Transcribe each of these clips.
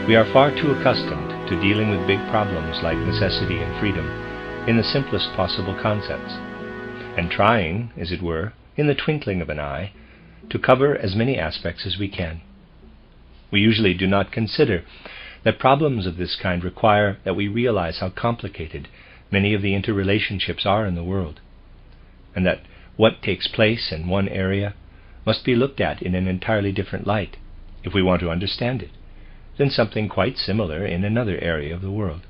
We are far too accustomed to dealing with big problems like necessity and freedom in the simplest possible concepts, and trying, as it were, in the twinkling of an eye, to cover as many aspects as we can. We usually do not consider that problems of this kind require that we realize how complicated many of the interrelationships are in the world, and that what takes place in one area must be looked at in an entirely different light, if we want to understand it, than something quite similar in another area of the world.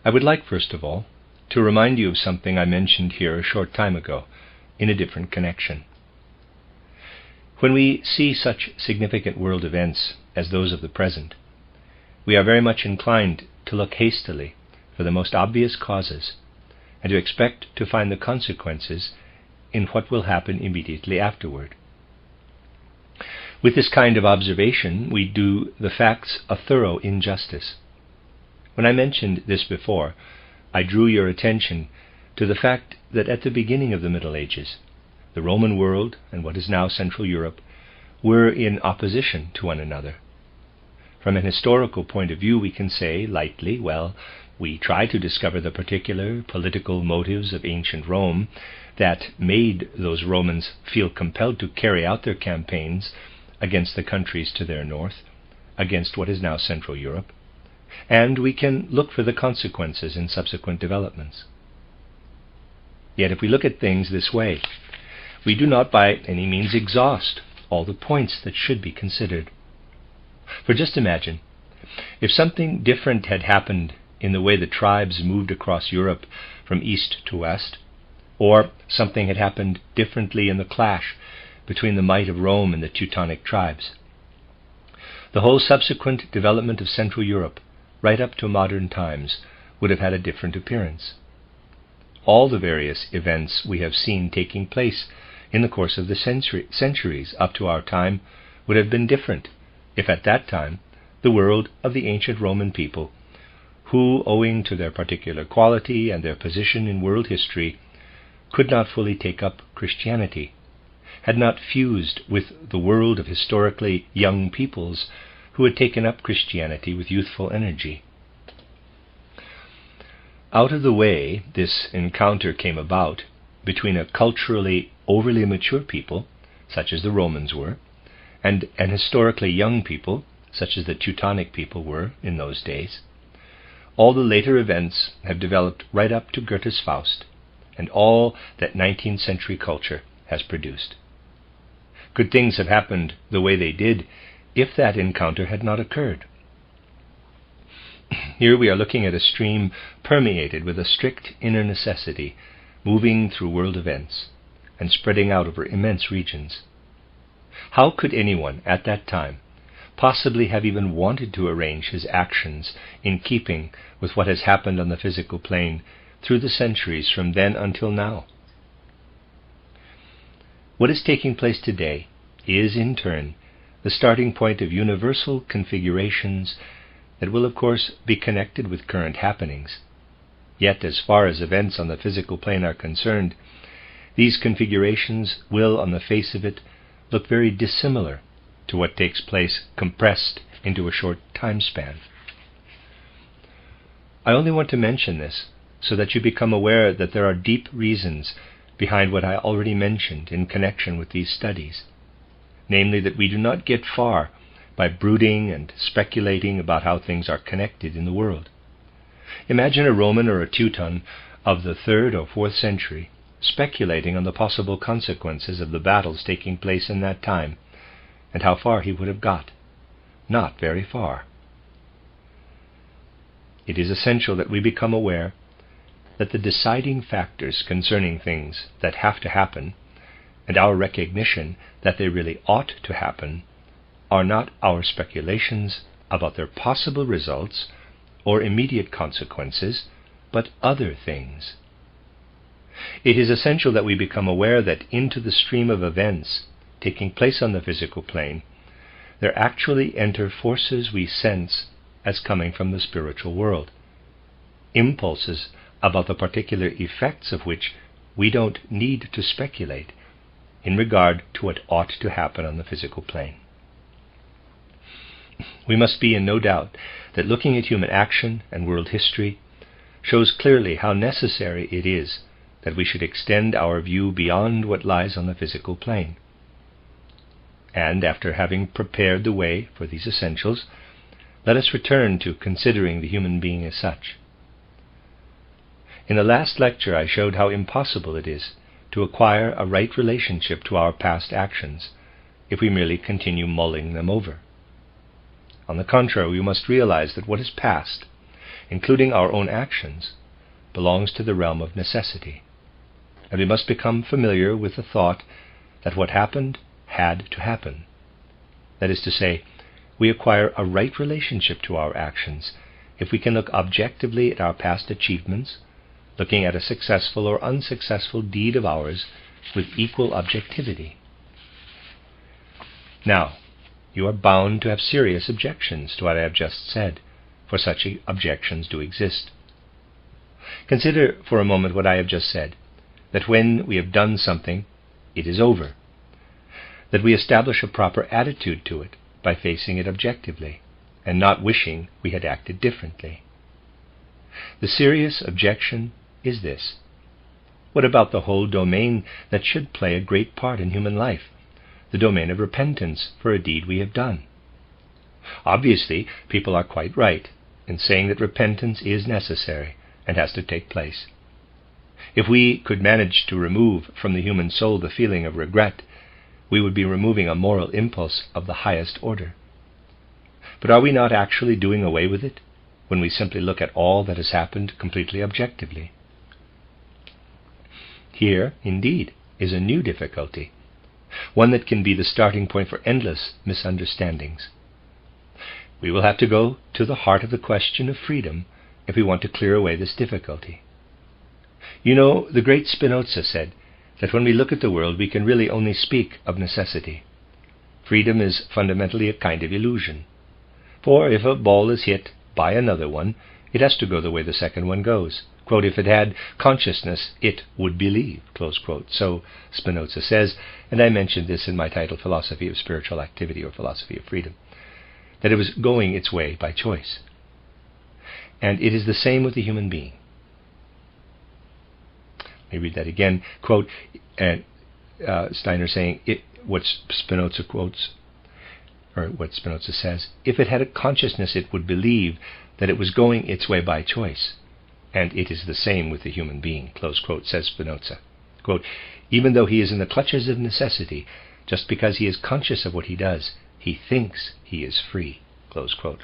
I would like, first of all, to remind you of something I mentioned here a short time ago in a different connection. When we see such significant world events as those of the present, we are very much inclined to look hastily for the most obvious causes and to expect to find the consequences in what will happen immediately afterward. With this kind of observation, we do the facts a thorough injustice. When I mentioned this before, I drew your attention to the fact that at the beginning of the Middle Ages, the Roman world and what is now Central Europe were in opposition to one another. From an historical point of view, we can say lightly, well, we try to discover the particular political motives of ancient Rome that made those Romans feel compelled to carry out their campaigns against the countries to their north, against what is now Central Europe, and we can look for the consequences in subsequent developments. Yet if we look at things this way, we do not by any means exhaust all the points that should be considered. For just imagine, if something different had happened in the way the tribes moved across Europe from east to west, or something had happened differently in the clash between the might of Rome and the Teutonic tribes. The whole subsequent development of Central Europe, right up to modern times, would have had a different appearance. All the various events we have seen taking place in the course of the centuries up to our time would have been different if at that time the world of the ancient Roman people, who, owing to their particular quality and their position in world history, could not fully take up Christianity, had not fused with the world of historically young peoples who had taken up Christianity with youthful energy. Out of the way this encounter came about between a culturally overly mature people, such as the Romans were, and an historically young people, such as the Teutonic people were in those days. All the later events have developed right up to Goethe's Faust, and all that 19th century culture has produced. Could things have happened the way they did if that encounter had not occurred? Here we are looking at a stream permeated with a strict inner necessity, moving through world events and spreading out over immense regions. How could anyone at that time possibly have even wanted to arrange his actions in keeping with what has happened on the physical plane through the centuries from then until now? What is taking place today is, in turn, the starting point of universal configurations that will, of course, be connected with current happenings. Yet, as far as events on the physical plane are concerned, these configurations will, on the face of it, look very dissimilar to what takes place compressed into a short time span. I only want to mention this so that you become aware that there are deep reasons behind what I already mentioned in connection with these studies, namely that we do not get far by brooding and speculating about how things are connected in the world. Imagine a Roman or a Teuton of the 3rd or 4th century speculating on the possible consequences of the battles taking place in that time, and how far he would have got. Not very far. It is essential that we become aware that the deciding factors concerning things that have to happen, and our recognition that they really ought to happen, are not our speculations about their possible results or immediate consequences, but other things. It is essential that we become aware that into the stream of events taking place on the physical plane, there actually enter forces we sense as coming from the spiritual world, impulses about the particular effects of which we don't need to speculate in regard to what ought to happen on the physical plane. We must be in no doubt that looking at human action and world history shows clearly how necessary it is that we should extend our view beyond what lies on the physical plane. And after having prepared the way for these essentials, let us return to considering the human being as such. In the last lecture I showed how impossible it is to acquire a right relationship to our past actions if we merely continue mulling them over. On the contrary, we must realize that what is past, including our own actions, belongs to the realm of necessity, and we must become familiar with the thought that what happened had to happen. That is to say, we acquire a right relationship to our actions if we can look objectively at our past achievements, looking at a successful or unsuccessful deed of ours with equal objectivity. Now, you are bound to have serious objections to what I have just said, for such objections do exist. Consider for a moment what I have just said, that when we have done something, it is over, that we establish a proper attitude to it by facing it objectively, and not wishing we had acted differently. The serious objection is this: what about the whole domain that should play a great part in human life, the domain of repentance for a deed we have done? Obviously, people are quite right in saying that repentance is necessary and has to take place. If we could manage to remove from the human soul the feeling of regret, we would be removing a moral impulse of the highest order. But are we not actually doing away with it when we simply look at all that has happened completely objectively? Here, indeed, is a new difficulty, one that can be the starting point for endless misunderstandings. We will have to go to the heart of the question of freedom if we want to clear away this difficulty. You know, the great Spinoza said that when we look at the world, we can really only speak of necessity. Freedom is fundamentally a kind of illusion. For if a ball is hit by another one, it has to go the way the second one goes. Quote, if it had consciousness, it would believe, close quote. So Spinoza says, and I mentioned this in my title, Philosophy of Spiritual Activity or Philosophy of Freedom, that it was going its way by choice. And it is the same with the human being. Let me read that again. Quote, Steiner saying, what Spinoza quotes, or what Spinoza says, if it had a consciousness, it would believe that it was going its way by choice. And it is the same with the human being, close quote, says Spinoza. Quote, even though he is in the clutches of necessity, just because he is conscious of what he does, he thinks he is free, close quote.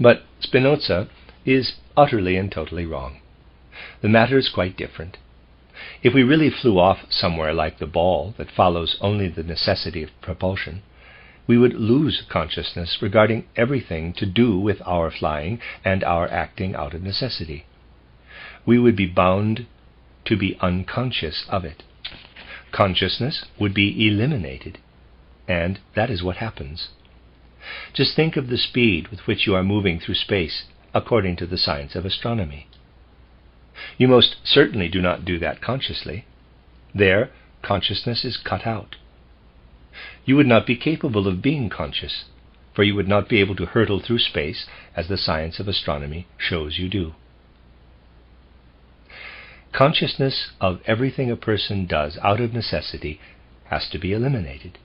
But Spinoza is utterly and totally wrong. The matter is quite different. If we really flew off somewhere like the ball that follows only the necessity of propulsion, we would lose consciousness regarding everything to do with our flying and our acting out of necessity. We would be bound to be unconscious of it. Consciousness would be eliminated, and that is what happens. Just think of the speed with which you are moving through space according to the science of astronomy. You most certainly do not do that consciously. There, consciousness is cut out. You would not be capable of being conscious, for you would not be able to hurtle through space as the science of astronomy shows you do. Consciousness of everything a person does out of necessity has to be eliminated.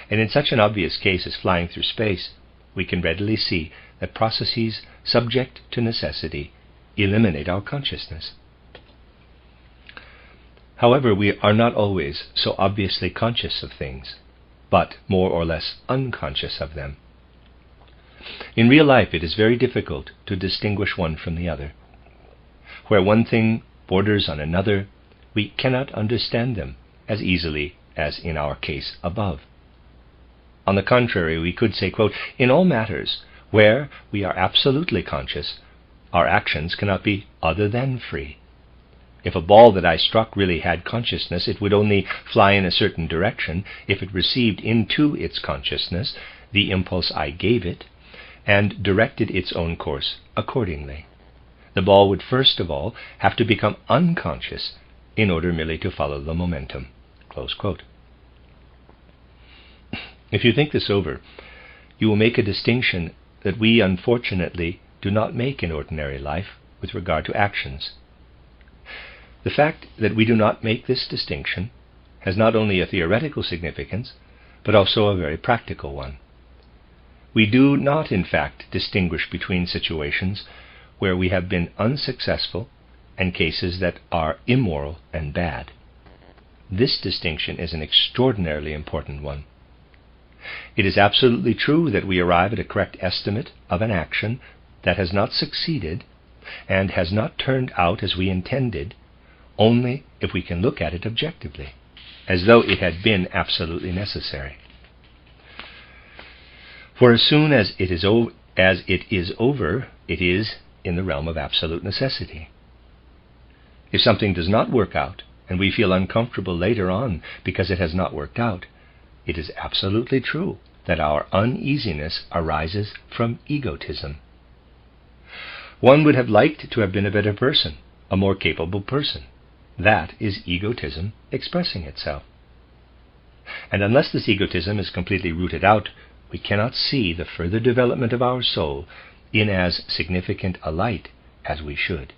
And in such an obvious case as flying through space, we can readily see that processes subject to necessity eliminate our consciousness. However, we are not always so obviously conscious of things, but more or less unconscious of them. In real life, it is very difficult to distinguish one from the other. Where one thing borders on another, we cannot understand them as easily as in our case above. On the contrary, we could say, quote, in all matters where we are absolutely conscious, our actions cannot be other than free. If a ball that I struck really had consciousness, it would only fly in a certain direction if it received into its consciousness the impulse I gave it and directed its own course accordingly. The ball would first of all have to become unconscious in order merely to follow the momentum. Close quote. If you think this over, you will make a distinction that we unfortunately do not make in ordinary life with regard to actions. The fact that we do not make this distinction has not only a theoretical significance, but also a very practical one. We do not, in fact, distinguish between situations where we have been unsuccessful and cases that are immoral and bad. This distinction is an extraordinarily important one. It is absolutely true that we arrive at a correct estimate of an action that has not succeeded and has not turned out as we intended, only if we can look at it objectively, as though it had been absolutely necessary. For as soon as it is over, it is in the realm of absolute necessity. If something does not work out, and we feel uncomfortable later on because it has not worked out, it is absolutely true that our uneasiness arises from egotism. One would have liked to have been a better person, a more capable person. That is egotism expressing itself. And unless this egotism is completely rooted out, we cannot see the further development of our soul in as significant a light as we should.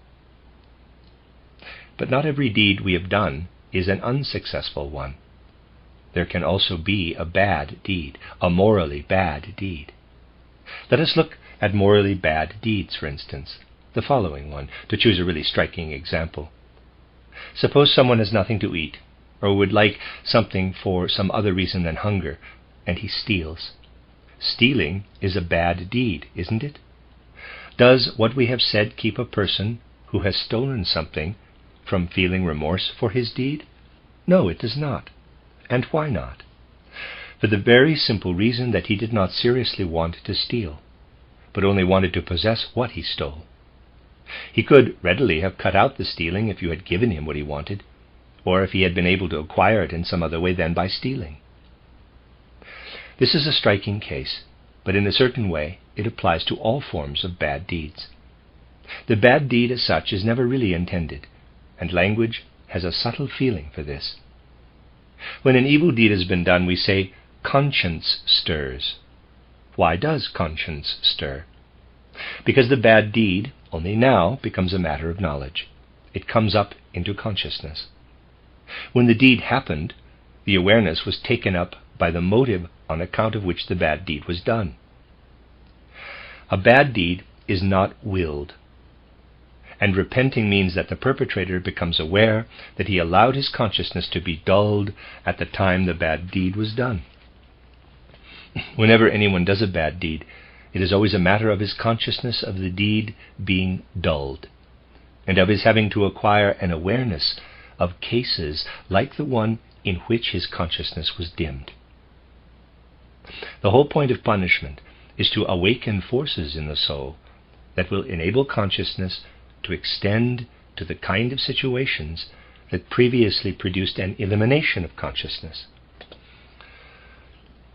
But not every deed we have done is an unsuccessful one. There can also be a bad deed, a morally bad deed. Let us look at morally bad deeds, for instance. The following one, to choose a really striking example. Suppose someone has nothing to eat, or would like something for some other reason than hunger, and he steals. Stealing is a bad deed, isn't it? Does what we have said keep a person who has stolen something from feeling remorse for his deed? No, it does not. And why not? For the very simple reason that he did not seriously want to steal, but only wanted to possess what he stole. He could readily have cut out the stealing if you had given him what he wanted, or if he had been able to acquire it in some other way than by stealing. This is a striking case, but in a certain way it applies to all forms of bad deeds. The bad deed as such is never really intended, and language has a subtle feeling for this. When an evil deed has been done, we say, conscience stirs. Why does conscience stir? Because the bad deed only now becomes a matter of knowledge. It comes up into consciousness. When the deed happened, the awareness was taken up by the motive on account of which the bad deed was done. A bad deed is not willed, and repenting means that the perpetrator becomes aware that he allowed his consciousness to be dulled at the time the bad deed was done. Whenever anyone does a bad deed, it is always a matter of his consciousness of the deed being dulled, and of his having to acquire an awareness of cases like the one in which his consciousness was dimmed. The whole point of punishment is to awaken forces in the soul that will enable consciousness to extend to the kind of situations that previously produced an elimination of consciousness.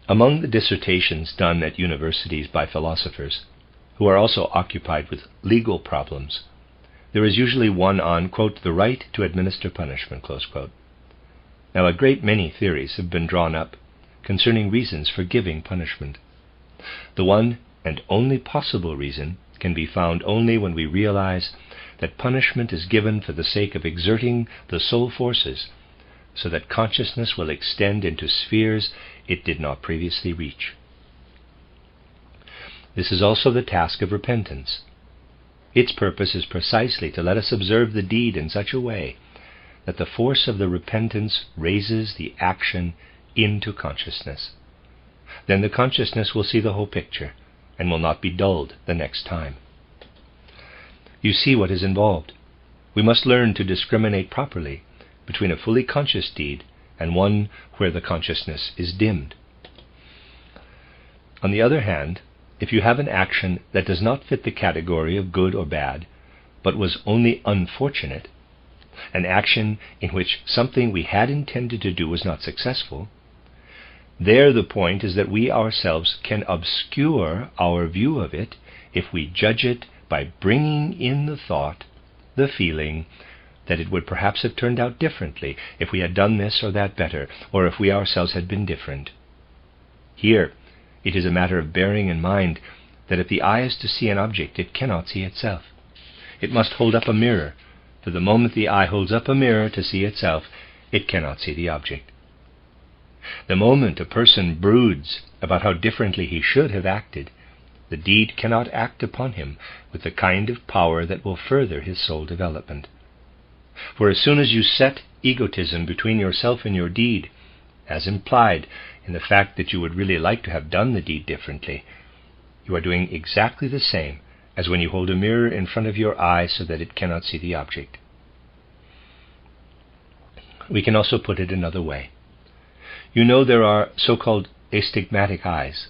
Among the dissertations done at universities by philosophers, who are also occupied with legal problems, there is usually one on, quote, the right to administer punishment, close quote. Now, a great many theories have been drawn up concerning reasons for giving punishment. The one and only possible reason can be found only when we realize that punishment is given for the sake of exerting the soul forces so that consciousness will extend into spheres it did not previously reach. This is also the task of repentance. Its purpose is precisely to let us observe the deed in such a way that the force of the repentance raises the action into consciousness. Then the consciousness will see the whole picture and will not be dulled the next time. You see what is involved. We must learn to discriminate properly between a fully conscious deed and one where the consciousness is dimmed. On the other hand, if you have an action that does not fit the category of good or bad, but was only unfortunate, an action in which something we had intended to do was not successful, there the point is that we ourselves can obscure our view of it if we judge it by bringing in the thought, the feeling, that it would perhaps have turned out differently if we had done this or that better, or if we ourselves had been different. Here, it is a matter of bearing in mind that if the eye is to see an object, it cannot see itself. It must hold up a mirror, for the moment the eye holds up a mirror to see itself, it cannot see the object. The moment a person broods about how differently he should have acted, the deed cannot act upon him with the kind of power that will further his soul development. For as soon as you set egotism between yourself and your deed, as implied in the fact that you would really like to have done the deed differently, you are doing exactly the same as when you hold a mirror in front of your eye so that it cannot see the object. We can also put it another way. You know there are so-called astigmatic eyes,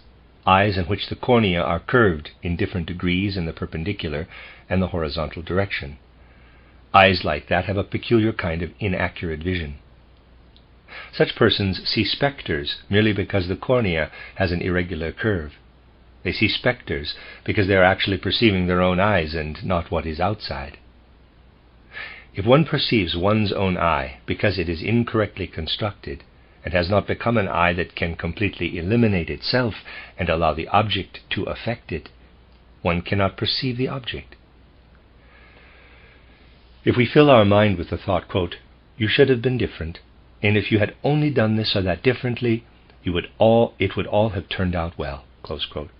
eyes in which the cornea are curved in different degrees in the perpendicular and the horizontal direction. Eyes like that have a peculiar kind of inaccurate vision. Such persons see specters merely because the cornea has an irregular curve. They see specters because they are actually perceiving their own eyes and not what is outside. If one perceives one's own eye because it is incorrectly constructed, and has not become an eye that can completely eliminate itself and allow the object to affect it, one cannot perceive the object. If we fill our mind with the thought, quote, "You should have been different, and if you had only done this or that differently, it would all have turned out well," close quote.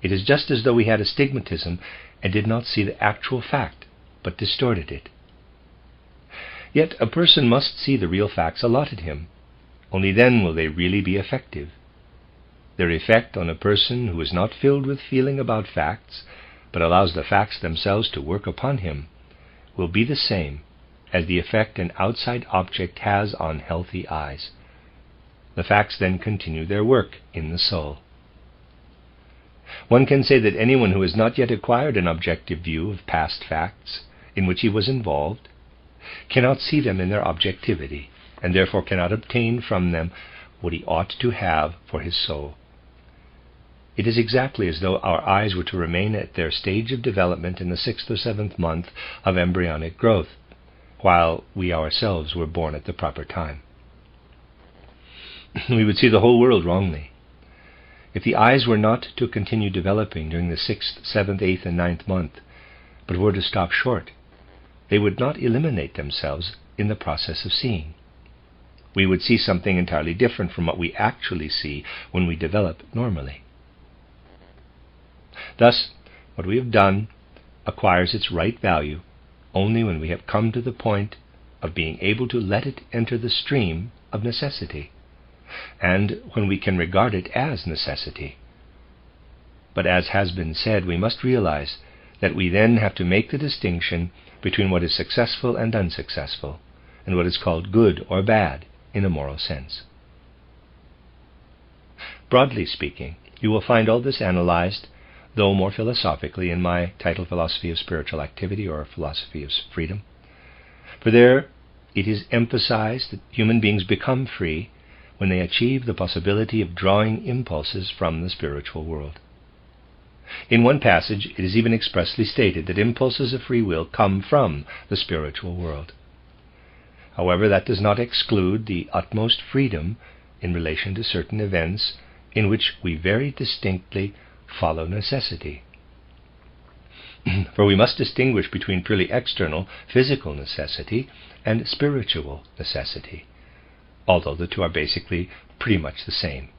It is just as though we had astigmatism and did not see the actual fact, but distorted it. Yet a person must see the real facts allotted him. Only then will they really be effective. Their effect on a person who is not filled with feeling about facts, but allows the facts themselves to work upon him, will be the same as the effect an outside object has on healthy eyes. The facts then continue their work in the soul. One can say that anyone who has not yet acquired an objective view of past facts in which he was involved cannot see them in their objectivity, and therefore cannot obtain from them what he ought to have for his soul. It is exactly as though our eyes were to remain at their stage of development in the 6th or 7th month of embryonic growth, while we ourselves were born at the proper time. We would see the whole world wrongly. If the eyes were not to continue developing during the 6th, 7th, 8th, and 9th month, but were to stop short, they would not eliminate themselves in the process of seeing. We would see something entirely different from what we actually see when we develop normally. Thus, what we have done acquires its right value only when we have come to the point of being able to let it enter the stream of necessity, and when we can regard it as necessity. But as has been said, we must realize that we then have to make the distinction between what is successful and unsuccessful, and what is called good or bad in a moral sense. Broadly speaking, you will find all this analyzed, though more philosophically, in my title, Philosophy of Spiritual Activity, or Philosophy of Freedom. For there it is emphasized that human beings become free when they achieve the possibility of drawing impulses from the spiritual world. In one passage, it is even expressly stated that impulses of free will come from the spiritual world. However, that does not exclude the utmost freedom in relation to certain events in which we very distinctly follow necessity. For we must distinguish between purely external, physical necessity and spiritual necessity, although the two are basically pretty much the same.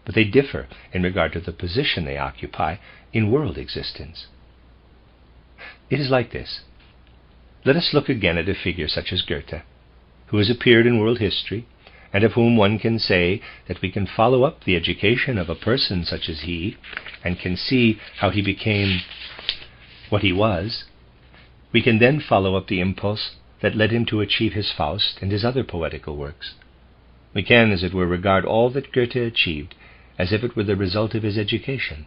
But they differ in regard to the position they occupy in world existence. It is like this. Let us look again at a figure such as Goethe, who has appeared in world history, and of whom one can say that we can follow up the education of a person such as he, and can see how he became what he was. We can then follow up the impulse that led him to achieve his Faust and his other poetical works. We can, as it were, regard all that Goethe achieved as if it were the result of his education.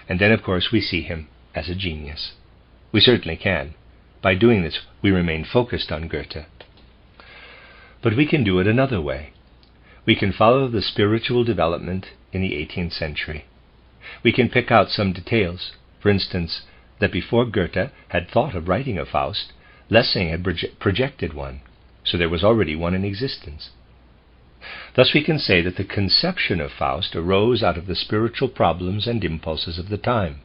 And then, of course, we see him as a genius. We certainly can. By doing this, we remain focused on Goethe. But we can do it another way. We can follow the spiritual development in the 18th century. We can pick out some details. For instance, that before Goethe had thought of writing a Faust, Lessing had projected one, so there was already one in existence. Thus we can say that the conception of Faust arose out of the spiritual problems and impulses of the time.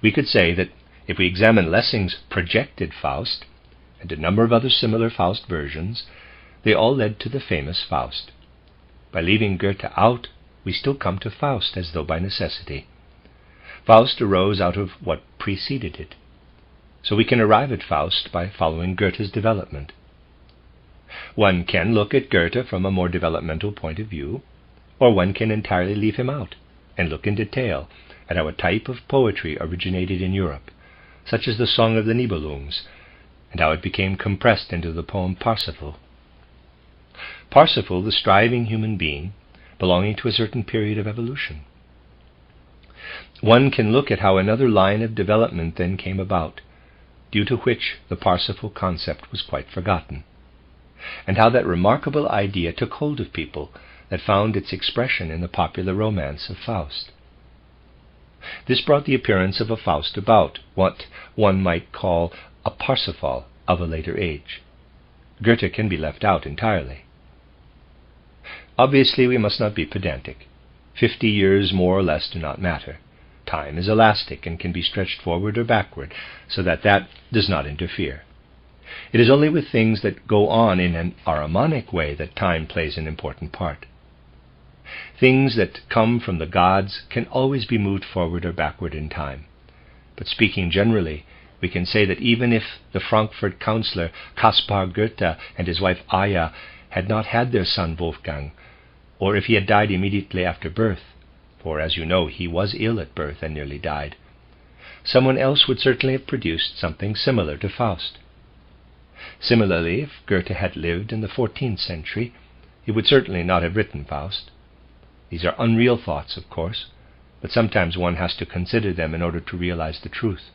We could say that if we examine Lessing's projected Faust, and a number of other similar Faust versions, they all led to the famous Faust. By leaving Goethe out, we still come to Faust as though by necessity. Faust arose out of what preceded it. So we can arrive at Faust by following Goethe's development. One can look at Goethe from a more developmental point of view, or one can entirely leave him out and look in detail at how a type of poetry originated in Europe, such as the Song of the Nibelungs, and how it became compressed into the poem Parsifal. Parsifal, the striving human being, belonging to a certain period of evolution. One can look at how another line of development then came about, due to which the Parsifal concept was quite forgotten, and how that remarkable idea took hold of people that found its expression in the popular romance of Faust. This brought the appearance of a Faust about, what one might call a Parsifal of a later age. Goethe can be left out entirely. Obviously, we must not be pedantic. 50 years more or less do not matter. Time is elastic and can be stretched forward or backward, so that does not interfere. It is only with things that go on in an harmonic way that time plays an important part. Things that come from the gods can always be moved forward or backward in time. But speaking generally, we can say that even if the Frankfurt councillor Caspar Goethe and his wife Aya had not had their son Wolfgang, or if he had died immediately after birth, for as you know he was ill at birth and nearly died, someone else would certainly have produced something similar to Faust. Similarly, if Goethe had lived in the 14th century, he would certainly not have written Faust. These are unreal thoughts, of course, but sometimes one has to consider them in order to realize the truth.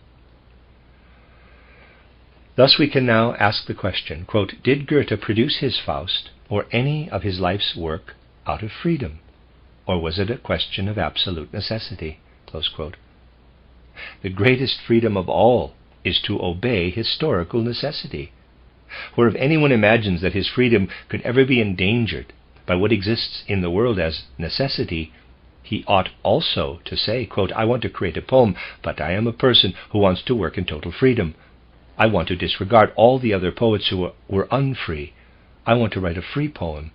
Thus we can now ask the question, quote, did Goethe produce his Faust, or any of his life's work, out of freedom, or was it a question of absolute necessity? Close quote. The greatest freedom of all is to obey historical necessity. For if anyone imagines that his freedom could ever be endangered by what exists in the world as necessity, he ought also to say, quote, I want to create a poem, but I am a person who wants to work in total freedom. I want to disregard all the other poets who were unfree. I want to write a free poem.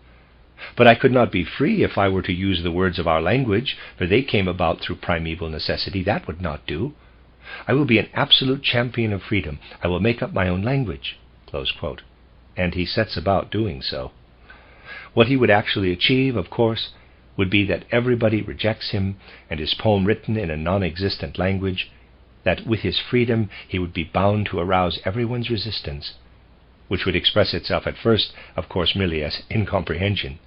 But I could not be free if I were to use the words of our language, for they came about through primeval necessity. That would not do. I will be an absolute champion of freedom. I will make up my own language. Close quote. And he sets about doing so. What he would actually achieve, of course, would be that everybody rejects him and his poem written in a non-existent language, that with his freedom he would be bound to arouse everyone's resistance, which would express itself at first, of course, merely as incomprehension.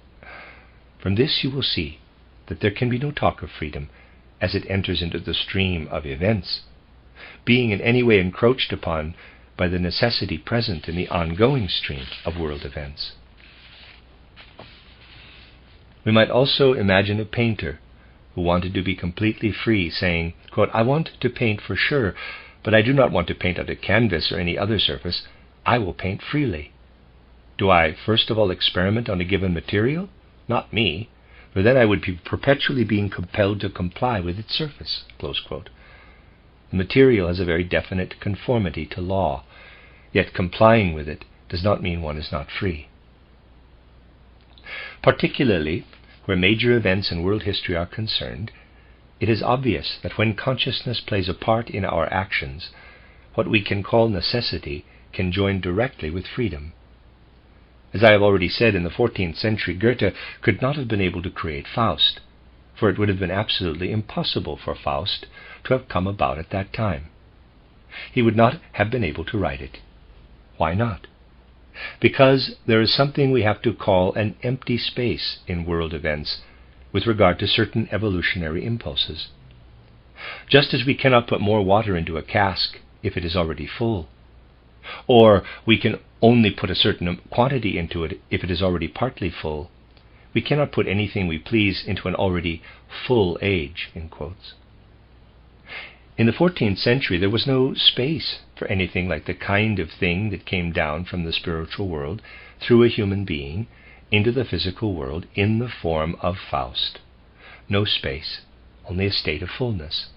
From this you will see that there can be no talk of freedom as it enters into the stream of events, being in any way encroached upon by the necessity present in the ongoing stream of world events. We might also imagine a painter who wanted to be completely free, saying, quote, I want to paint for sure, but I do not want to paint on a canvas or any other surface. I will paint freely. Do I first of all experiment on a given material? Not me, for then I would be perpetually being compelled to comply with its surface. Close quote. The material has a very definite conformity to law, yet complying with it does not mean one is not free. Particularly where major events in world history are concerned, it is obvious that when consciousness plays a part in our actions, what we can call necessity can join directly with freedom. As I have already said, in the 14th century, Goethe could not have been able to create Faust, for it would have been absolutely impossible for Faust to have come about at that time. He would not have been able to write it. Why not? Because there is something we have to call an empty space in world events with regard to certain evolutionary impulses. Just as we cannot put more water into a cask if it is already full, or we can only put a certain quantity into it if it is already partly full, we cannot put anything we please into an already full age, in quotes. In the 14th century there was no space for anything like the kind of thing that came down from the spiritual world through a human being into the physical world in the form of Faust. No space, only a state of fullness.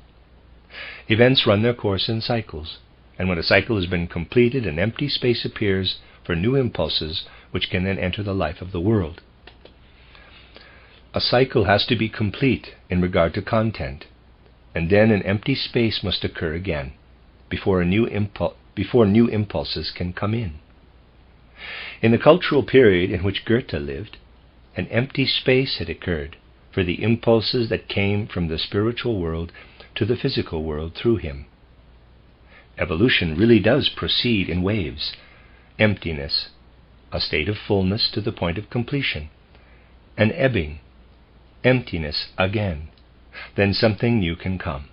Events run their course in cycles, and when a cycle has been completed, an empty space appears for new impulses which can then enter the life of the world. A cycle has to be complete in regard to content, and then an empty space must occur again before new impulses can come in. In the cultural period in which Goethe lived, an empty space had occurred for the impulses that came from the spiritual world to the physical world through him. Evolution really does proceed in waves. Emptiness, a state of fullness to the point of completion. An ebbing, emptiness again. Then something new can come.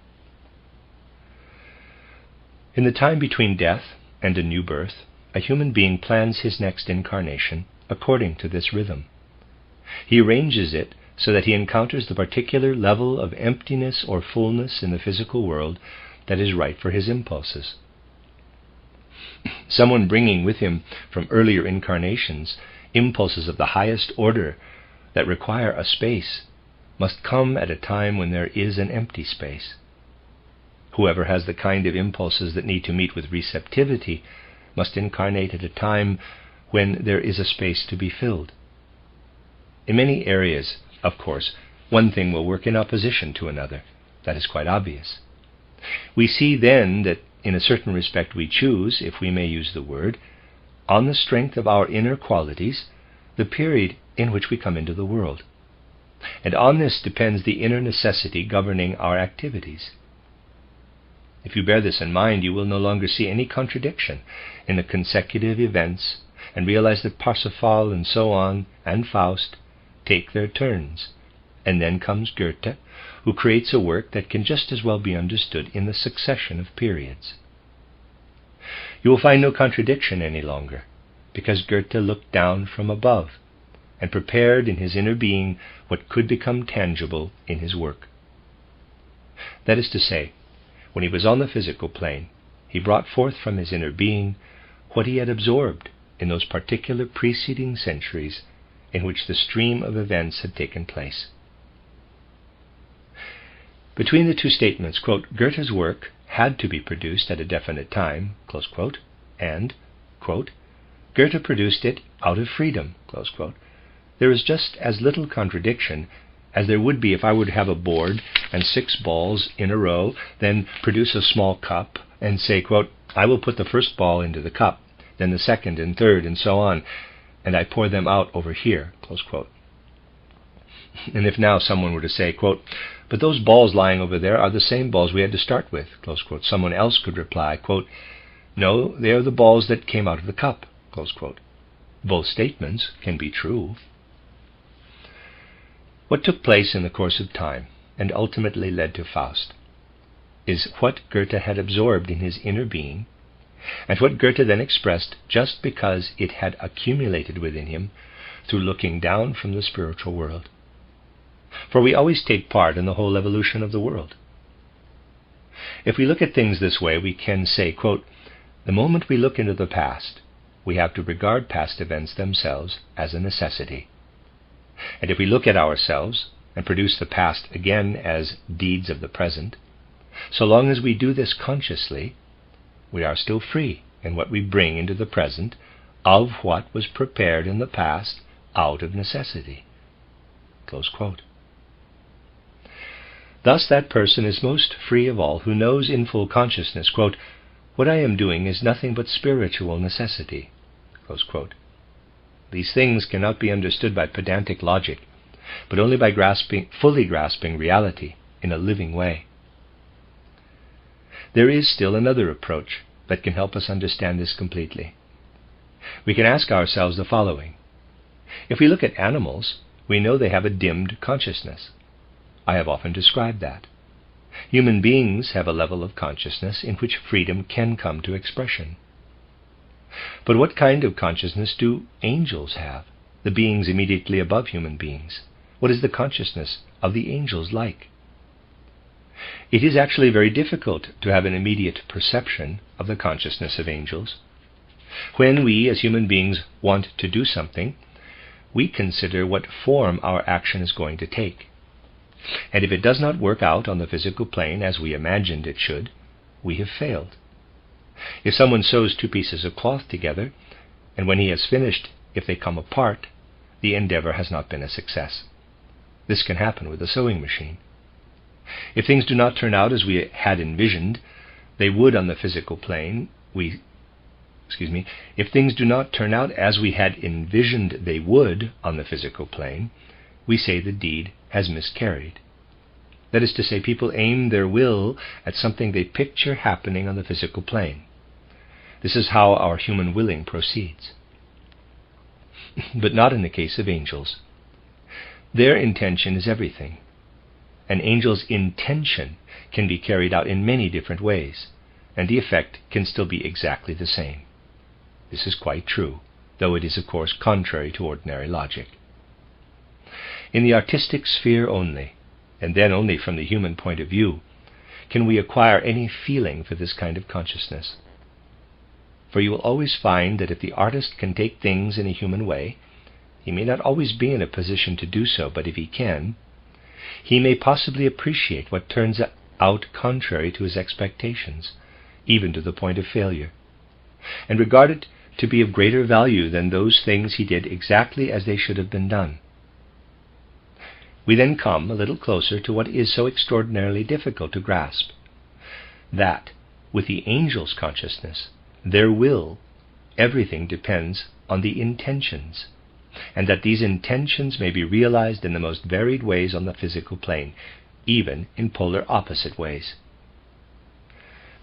In the time between death and a new birth, a human being plans his next incarnation according to this rhythm. He arranges it so that he encounters the particular level of emptiness or fullness in the physical world that is right for his impulses. Someone bringing with him from earlier incarnations impulses of the highest order that require a space must come at a time when there is an empty space. Whoever has the kind of impulses that need to meet with receptivity must incarnate at a time when there is a space to be filled. In many areas, of course, one thing will work in opposition to another. That is quite obvious. We see then that in a certain respect we choose, if we may use the word, on the strength of our inner qualities, the period in which we come into the world. And on this depends the inner necessity governing our activities. If you bear this in mind, you will no longer see any contradiction in the consecutive events and realize that Parsifal and so on, and Faust, take their turns. And then comes Goethe, who creates a work that can just as well be understood in the succession of periods. You will find no contradiction any longer, because Goethe looked down from above and prepared in his inner being what could become tangible in his work. That is to say, when he was on the physical plane, he brought forth from his inner being what he had absorbed in those particular preceding centuries in which the stream of events had taken place. Between the two statements, quote, Goethe's work had to be produced at a definite time, close quote, and, quote, Goethe produced it out of freedom, close quote, there is just as little contradiction as there would be if I would have a board and 6 balls in a row, then produce a small cup and say, quote, I will put the first ball into the cup, then the second and third and so on, and I pour them out over here, close quote. And if now someone were to say, quote, but those balls lying over there are the same balls we had to start with, close quote, someone else could reply, quote, no, they are the balls that came out of the cup, close quote. Both statements can be true. What took place in the course of time, and ultimately led to Faust, is what Goethe had absorbed in his inner being, and what Goethe then expressed just because it had accumulated within him through looking down from the spiritual world. For we always take part in the whole evolution of the world. If we look at things this way, we can say, quote, the moment we look into the past, we have to regard past events themselves as a necessity. And if we look at ourselves and produce the past again as deeds of the present, so long as we do this consciously, we are still free in what we bring into the present of what was prepared in the past out of necessity. Close quote. Thus that person is most free of all who knows in full consciousness, quote, what I am doing is nothing but spiritual necessity. Close quote. These things cannot be understood by pedantic logic, but only by fully grasping reality in a living way. There is still another approach that can help us understand this completely. We can ask ourselves the following. If we look at animals, we know they have a dimmed consciousness. I have often described that. Human beings have a level of consciousness in which freedom can come to expression. But what kind of consciousness do angels have, the beings immediately above human beings? What is the consciousness of the angels like? It is actually very difficult to have an immediate perception of the consciousness of angels. When we, as human beings, want to do something, we consider what form our action is going to take. And if it does not work out on the physical plane as we imagined it should, we have failed. If someone sews two pieces of cloth together, and when he has finished, if they come apart, the endeavor has not been a success. This can happen with a sewing machine. If things do not turn out as we had envisioned they would on the physical plane, if things do not turn out as we had envisioned they would on the physical plane, we say the deed has miscarried. That is to say, people aim their will at something they picture happening on the physical plane. This is how our human willing proceeds. But not in the case of angels. Their intention is everything. An angel's intention can be carried out in many different ways, and the effect can still be exactly the same. This is quite true, though it is of course contrary to ordinary logic. In the artistic sphere only, and then only from the human point of view, can we acquire any feeling for this kind of consciousness. For you will always find that if the artist can take things in a human way, he may not always be in a position to do so, but if he can, he may possibly appreciate what turns out contrary to his expectations, even to the point of failure, and regard it to be of greater value than those things he did exactly as they should have been done. We then come a little closer to what is so extraordinarily difficult to grasp, that, with the angel's consciousness, their will, everything depends on the intentions, and that these intentions may be realized in the most varied ways on the physical plane, even in polar opposite ways.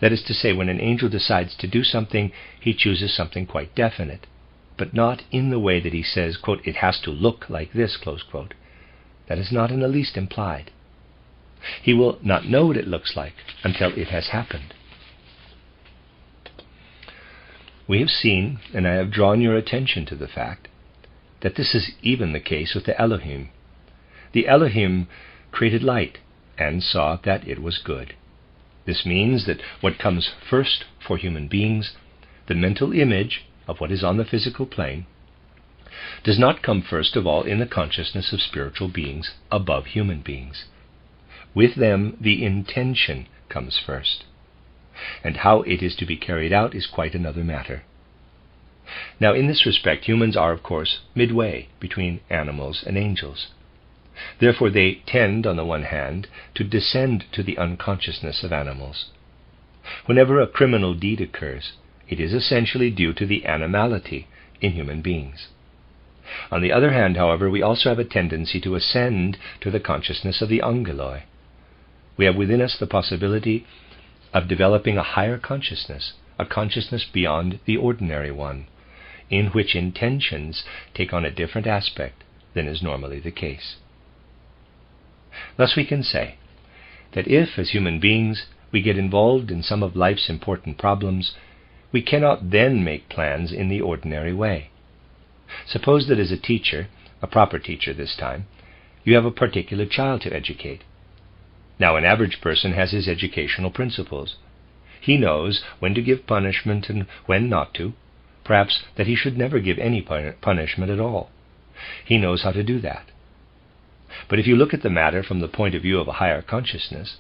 That is to say, when an angel decides to do something, he chooses something quite definite, but not in the way that he says, quote, "it has to look like this," close quote. That is not in the least implied. He will not know what it looks like until it has happened. We have seen, and I have drawn your attention to the fact, that this is even the case with the Elohim. The Elohim created light and saw that it was good. This means that what comes first for human beings, the mental image of what is on the physical plane, does not come first of all in the consciousness of spiritual beings above human beings. With them, the intention comes first, and how it is to be carried out is quite another matter. Now, in this respect, humans are, of course, midway between animals and angels. Therefore, they tend, on the one hand, to descend to the unconsciousness of animals. Whenever a criminal deed occurs, it is essentially due to the animality in human beings. On the other hand, however, we also have a tendency to ascend to the consciousness of the angeloi. We have within us the possibility of developing a higher consciousness, a consciousness beyond the ordinary one, in which intentions take on a different aspect than is normally the case. Thus we can say that if, as human beings, we get involved in some of life's important problems, we cannot then make plans in the ordinary way. Suppose that as a teacher, a proper teacher this time, you have a particular child to educate. Now, an average person has his educational principles. He knows when to give punishment and when not to, perhaps that he should never give any punishment at all. He knows how to do that. But if you look at the matter from the point of view of a higher consciousness,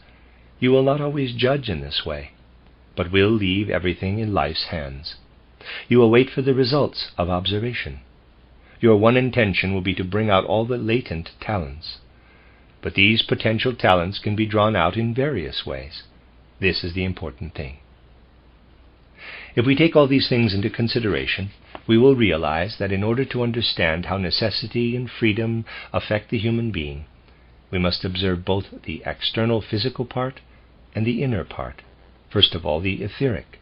you will not always judge in this way, but will leave everything in life's hands. You will wait for the results of observation. Your one intention will be to bring out all the latent talents. But these potential talents can be drawn out in various ways. This is the important thing. If we take all these things into consideration, we will realize that in order to understand how necessity and freedom affect the human being, we must observe both the external physical part and the inner part, first of all the etheric.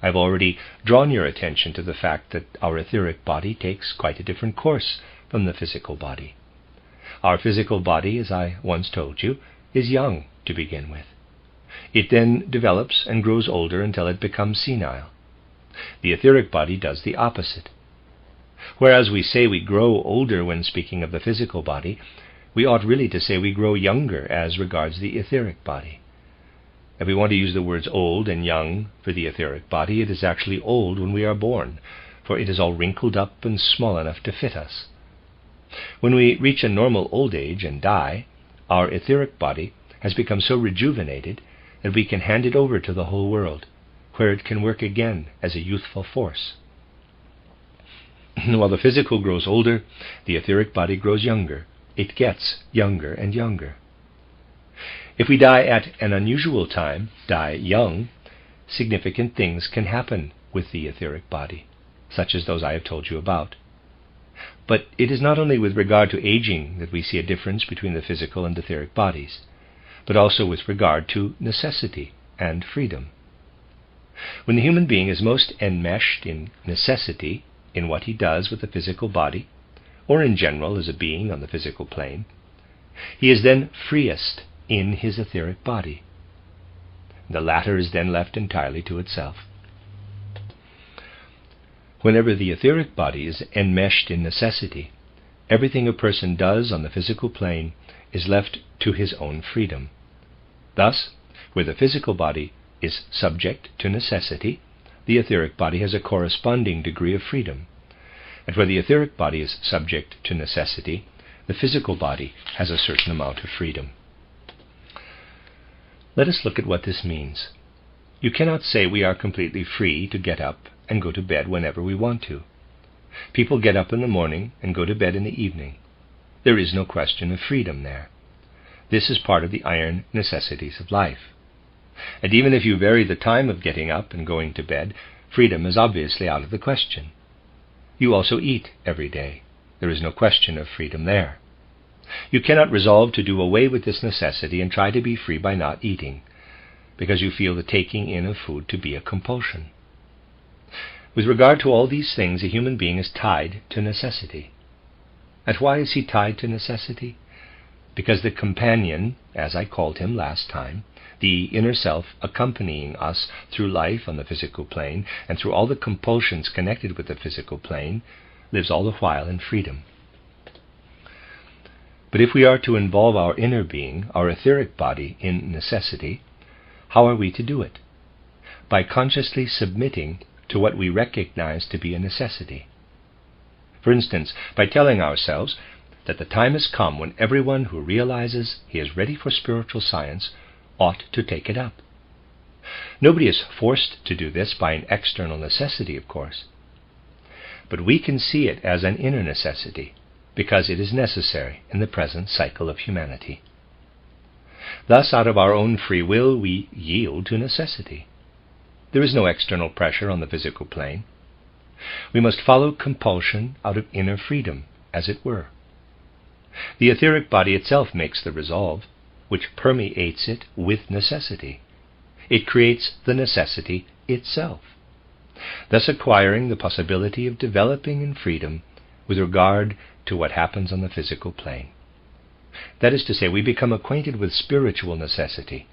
I've already drawn your attention to the fact that our etheric body takes quite a different course from the physical body. Our physical body, as I once told you, is young to begin with. It then develops and grows older until it becomes senile. The etheric body does the opposite. Whereas we say we grow older when speaking of the physical body, we ought really to say we grow younger as regards the etheric body. If we want to use the words old and young for the etheric body, it is actually old when we are born, for it is all wrinkled up and small enough to fit us. When we reach a normal old age and die, our etheric body has become so rejuvenated that we can hand it over to the whole world, where it can work again as a youthful force. While the physical grows older, the etheric body grows younger. It gets younger and younger. If we die at an unusual time, die young, significant things can happen with the etheric body, such as those I have told you about. But it is not only with regard to aging that we see a difference between the physical and etheric bodies, but also with regard to necessity and freedom. When the human being is most enmeshed in necessity, in what he does with the physical body, or in general as a being on the physical plane, he is then freest in his etheric body. The latter is then left entirely to itself. Whenever the etheric body is enmeshed in necessity, everything a person does on the physical plane is left to his own freedom. Thus, where the physical body is subject to necessity, the etheric body has a corresponding degree of freedom. And where the etheric body is subject to necessity, the physical body has a certain amount of freedom. Let us look at what this means. You cannot say we are completely free to get up and go to bed whenever we want to. People get up in the morning and go to bed in the evening. There is no question of freedom there. This is part of the iron necessities of life. And even if you vary the time of getting up and going to bed, freedom is obviously out of the question. You also eat every day. There is no question of freedom there. You cannot resolve to do away with this necessity and try to be free by not eating, because you feel the taking in of food to be a compulsion. With regard to all these things, a human being is tied to necessity. And why is he tied to necessity? Because the companion, as I called him last time, the inner self accompanying us through life on the physical plane and through all the compulsions connected with the physical plane, lives all the while in freedom. But if we are to involve our inner being, our etheric body, in necessity, how are we to do it? By consciously submitting to what we recognize to be a necessity. For instance, by telling ourselves that the time has come when everyone who realizes he is ready for spiritual science ought to take it up. Nobody is forced to do this by an external necessity, of course. But we can see it as an inner necessity, because it is necessary in the present cycle of humanity. Thus, out of our own free will, we yield to necessity. There is no external pressure on the physical plane. We must follow compulsion out of inner freedom, as it were. The etheric body itself makes the resolve, which permeates it with necessity. It creates the necessity itself, thus acquiring the possibility of developing in freedom with regard to what happens on the physical plane. That is to say, we become acquainted with spiritual necessity,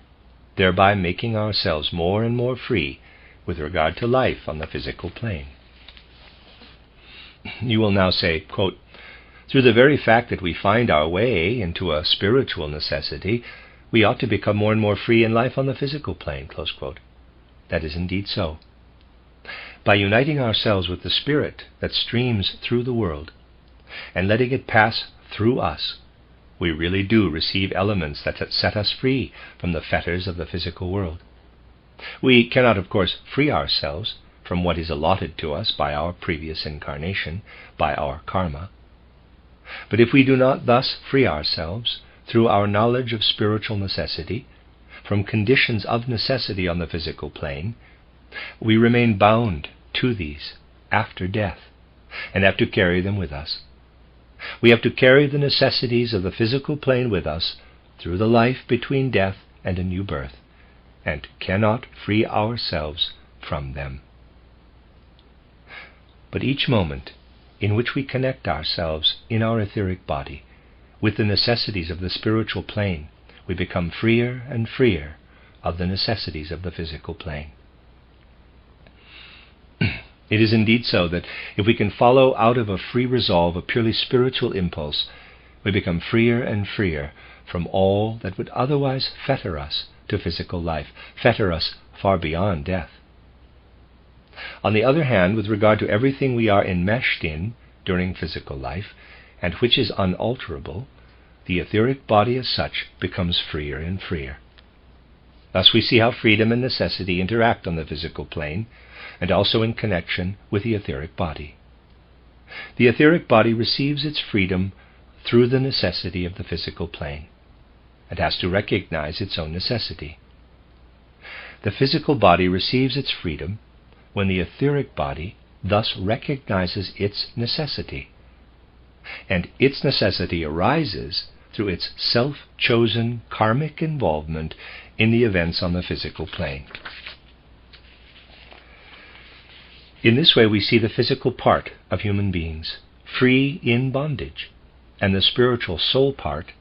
thereby making ourselves more and more free with regard to life on the physical plane. You will now say, quote, "Through the very fact that we find our way into a spiritual necessity, we ought to become more and more free in life on the physical plane," close quote. That is indeed so. By uniting ourselves with the Spirit that streams through the world, and letting it pass through us, we really do receive elements that set us free from the fetters of the physical world. We cannot, of course, free ourselves from what is allotted to us by our previous incarnation, by our karma. But if we do not thus free ourselves, through our knowledge of spiritual necessity, from conditions of necessity on the physical plane, we remain bound to these after death, and have to carry them with us. We have to carry the necessities of the physical plane with us through the life between death and a new birth, and cannot free ourselves from them. But each moment in which we connect ourselves in our etheric body with the necessities of the spiritual plane, we become freer and freer of the necessities of the physical plane. It is indeed so that if we can follow out of a free resolve a purely spiritual impulse, we become freer and freer from all that would otherwise fetter us to physical life, fetter us far beyond death. On the other hand, with regard to everything we are enmeshed in during physical life, and which is unalterable, the etheric body as such becomes freer and freer. Thus we see how freedom and necessity interact on the physical plane, and also in connection with the etheric body. The etheric body receives its freedom through the necessity of the physical plane, and has to recognize its own necessity. The physical body receives its freedom when the etheric body thus recognizes its necessity, and its necessity arises through its self-chosen karmic involvement in the events on the physical plane. In this way we see the physical part of human beings free in bondage, and the spiritual soul part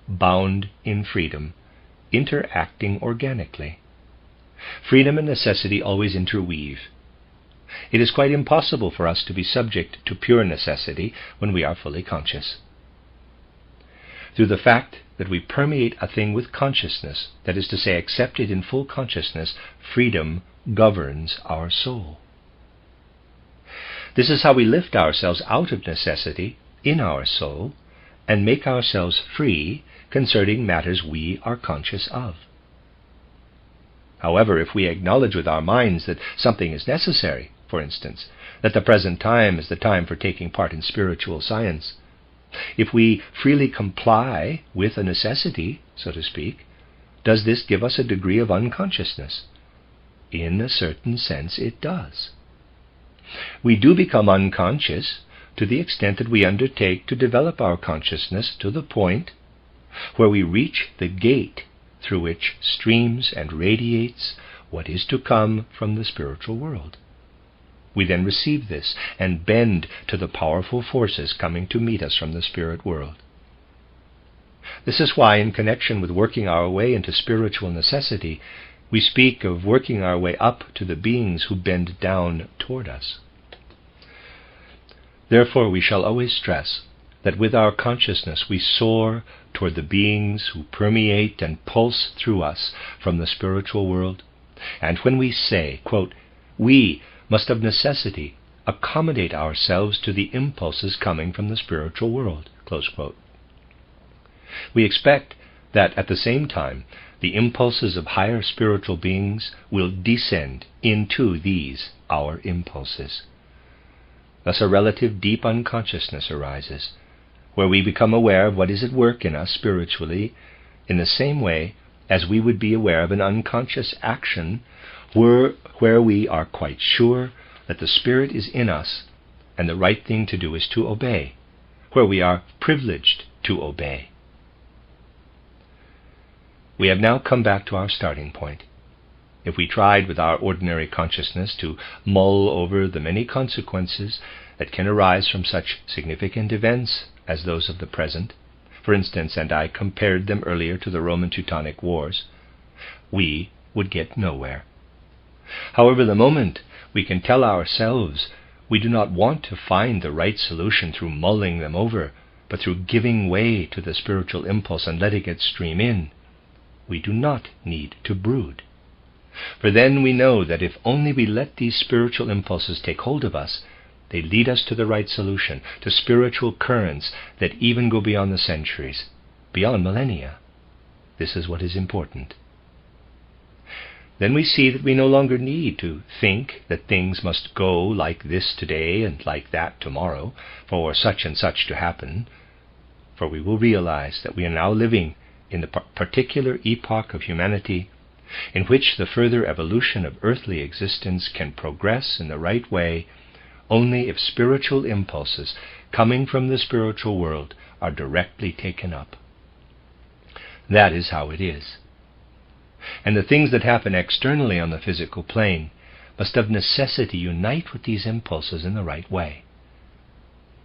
bound in freedom, interacting organically. Freedom and necessity always interweave. It is quite impossible for us to be subject to pure necessity when we are fully conscious. Through the fact that we permeate a thing with consciousness, that is to say, accept it in full consciousness, freedom governs our soul. This is how we lift ourselves out of necessity in our soul and make ourselves free concerning matters we are conscious of. However, if we acknowledge with our minds that something is necessary, for instance, that the present time is the time for taking part in spiritual science, if we freely comply with a necessity, so to speak, does this give us a degree of unconsciousness? In a certain sense it does. We do become unconscious to the extent that we undertake to develop our consciousness to the point where we reach the gate through which streams and radiates what is to come from the spiritual world. We then receive this and bend to the powerful forces coming to meet us from the spirit world. This is why, in connection with working our way into spiritual necessity, we speak of working our way up to the beings who bend down toward us. Therefore, we shall always stress that with our consciousness we soar toward the beings who permeate and pulse through us from the spiritual world. And when we say, quote, "We must of necessity accommodate ourselves to the impulses coming from the spiritual world," close quote, we expect that at the same time the impulses of higher spiritual beings will descend into these, our impulses. Thus a relative deep unconsciousness arises, where we become aware of what is at work in us spiritually in the same way as we would be aware of an unconscious action where we are quite sure that the Spirit is in us and the right thing to do is to obey, where we are privileged to obey. We have now come back to our starting point. If we tried with our ordinary consciousness to mull over the many consequences that can arise from such significant events as those of the present, for instance, and I compared them earlier to the Roman Teutonic Wars, we would get nowhere. However, the moment we can tell ourselves we do not want to find the right solution through mulling them over, but through giving way to the spiritual impulse and letting it stream in, we do not need to brood. For then we know that if only we let these spiritual impulses take hold of us, they lead us to the right solution, to spiritual currents that even go beyond the centuries, beyond millennia. This is what is important. Then we see that we no longer need to think that things must go like this today and like that tomorrow for such and such to happen, for we will realize that we are now living in the particular epoch of humanity in which the further evolution of earthly existence can progress in the right way only if spiritual impulses coming from the spiritual world are directly taken up. That is how it is. And the things that happen externally on the physical plane must of necessity unite with these impulses in the right way.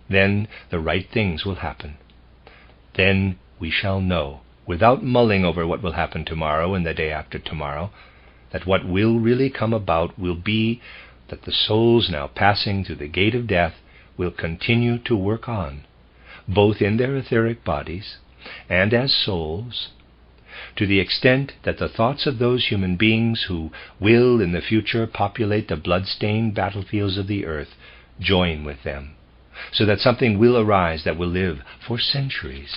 Then the right things will happen. Then we shall know, without mulling over what will happen tomorrow and the day after tomorrow, that what will really come about will be that the souls now passing through the gate of death will continue to work on, both in their etheric bodies and as souls, to the extent that the thoughts of those human beings who will in the future populate the blood-stained battlefields of the earth join with them, so that something will arise that will live for centuries.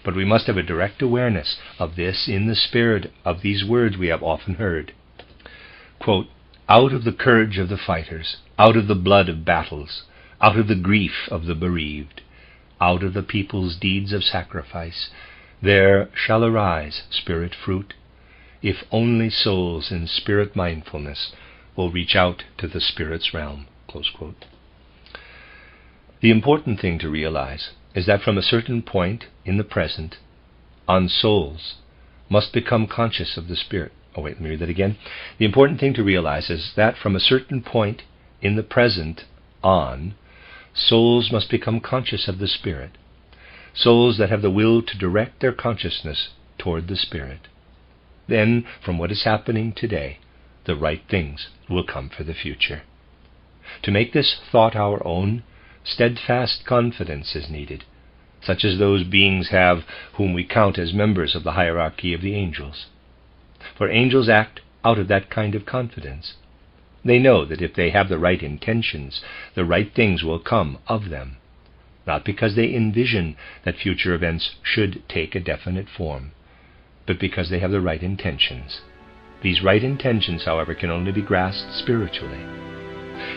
But we must have a direct awareness of this in the spirit of these words we have often heard. Quote, "Out of the courage of the fighters, out of the blood of battles, out of the grief of the bereaved, out of the people's deeds of sacrifice, there shall arise spirit fruit, if only souls in spirit mindfulness will reach out to the Spirit's realm." Close quote. The important thing to realize is that from a certain point in the present on, souls must become conscious of the Spirit. Let me read that again. The important thing to realize is that from a certain point in the present on, souls must become conscious of the Spirit. Souls that have the will to direct their consciousness toward the Spirit. Then, from what is happening today, the right things will come for the future. To make this thought our own, steadfast confidence is needed, such as those beings have whom we count as members of the hierarchy of the angels. For angels act out of that kind of confidence. They know that if they have the right intentions, the right things will come of them, not because they envision that future events should take a definite form, but because they have the right intentions. These right intentions, however, can only be grasped spiritually.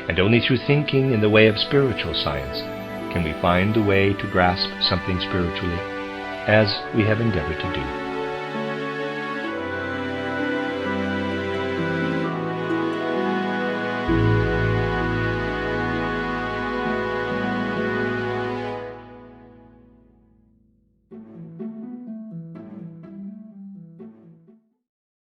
And only through thinking in the way of spiritual science can we find the way to grasp something spiritually, as we have endeavored to do.